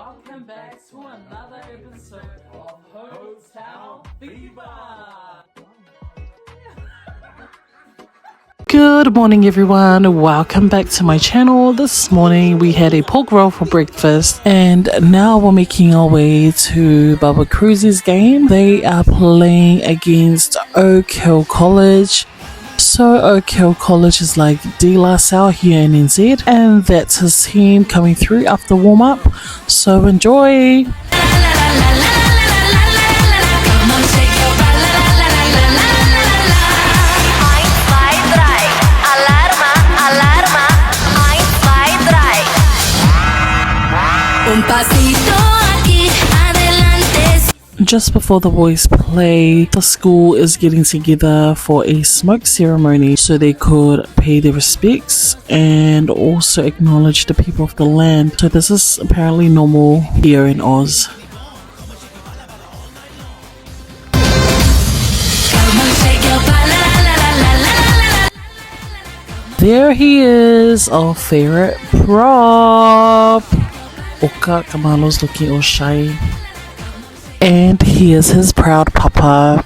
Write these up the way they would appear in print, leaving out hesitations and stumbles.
welcome back to another episode of Hotel Fever. Good morning everyone, welcome back to my channel. This morning we had a pork roll for breakfast and now we're making our way to Baba Cruise's game. They are playing against Oak Hill College. So Oak Hill College is like De La Salle here in NZ, and that's his team coming through after warm-up. So enjoy! Just before the boys play, the school is getting together for a smoke ceremony so they could pay their respects and also acknowledge the people of the land. So this is apparently normal here in Oz. There he is, our favorite prop. Oka Kamalo's looking all shy. And here's his proud papa.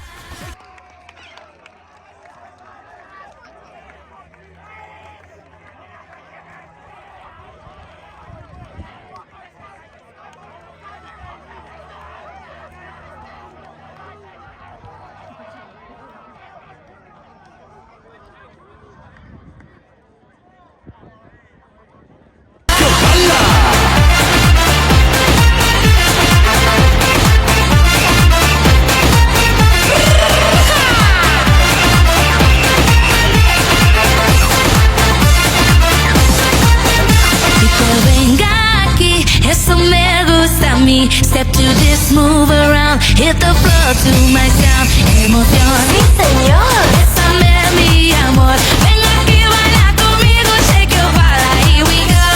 Step to this, move around, hit the floor to my sound. Emoción, sí señor. Bésame mi amor, ven aquí, baila conmigo, shake your bala, here we go.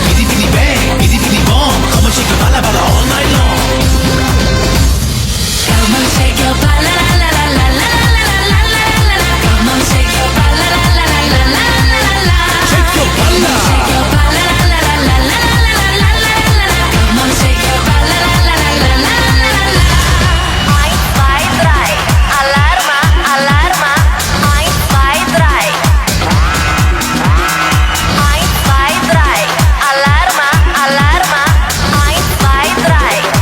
Bitty bitty bang, bitty bitty boom, come on shake your bala bala all night long. Come on shake your bala, la la la la la la la la la. Come on shake your bala, la la la la la la la. Shake your bala. Shake your bala, la la la la la la la la. Come on shake your bala, la la la la la la la. 1, 2, 3, alarma, alarma. 1, 2, 3. 1, 2, 3, alarma, alarma. 1, 2, 3.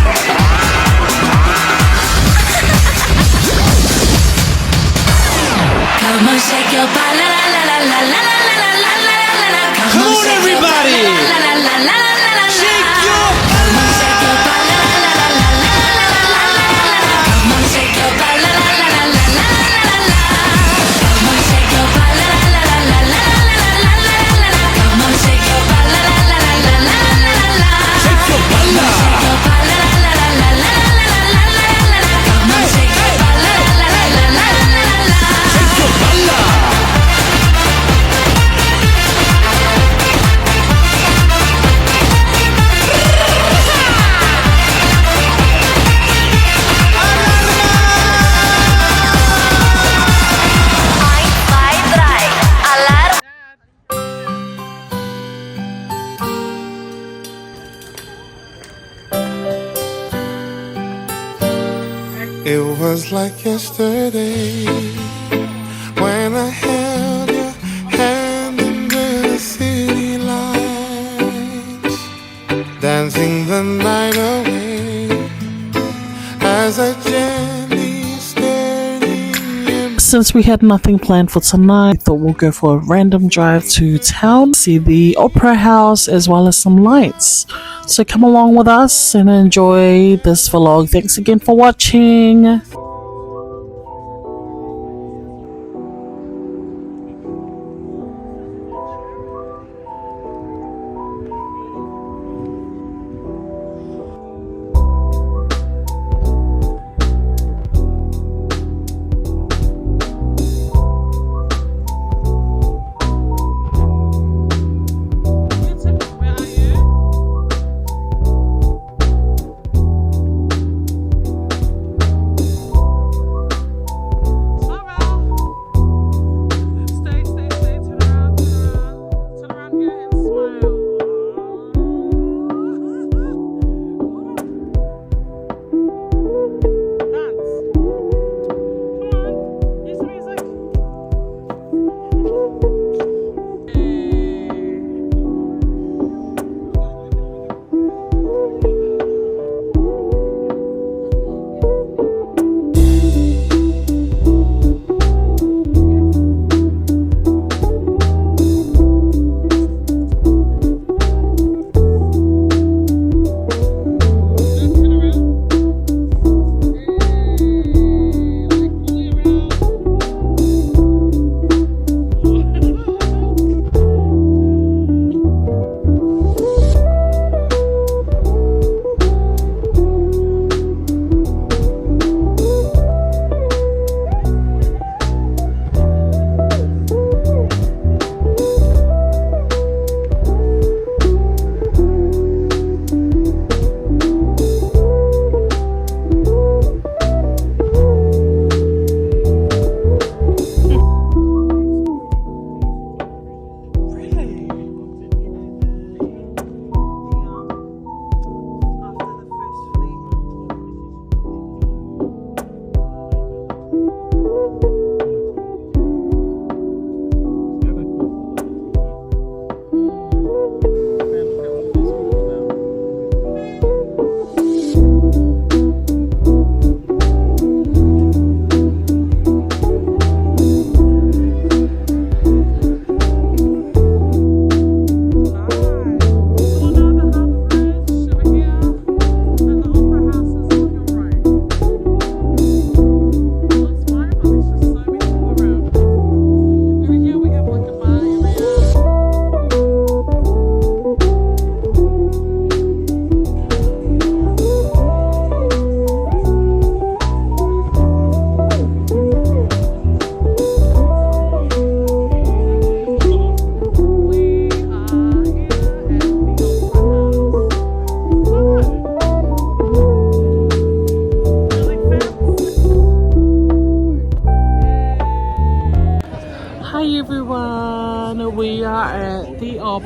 Come on, shake your bala, la la la la la la la la la la. Come on everybody, La la la la la la la. shake your Come on, shake your bala, la la la la la la la la. Come on, shake your bala, la la la la la la la. Come on, shake your bala, la la la la la la la. Come on, shake your bala, la la la la la la. shake your bala. Shake your bala, la la la la la la. Come on, shake your bala, la la la la la la. Shake your bala. It was like yesterday when I held your hand under the city lights, dancing the night away as I gently stared in your. Since we had nothing planned for tonight, I thought we'll go for a random drive to town, see the opera house as well as some lights. So come along with us and enjoy this vlog. Thanks again for watching.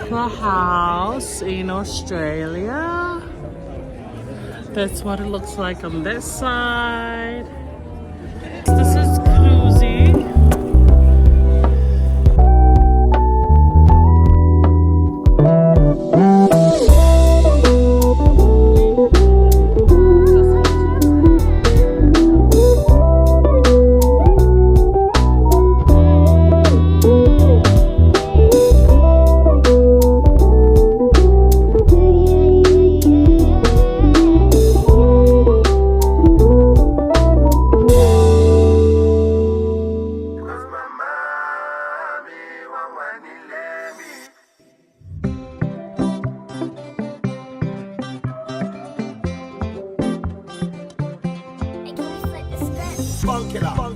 Opera House in Australia. That's what it looks like on this side. This is cruisy. Funk it up.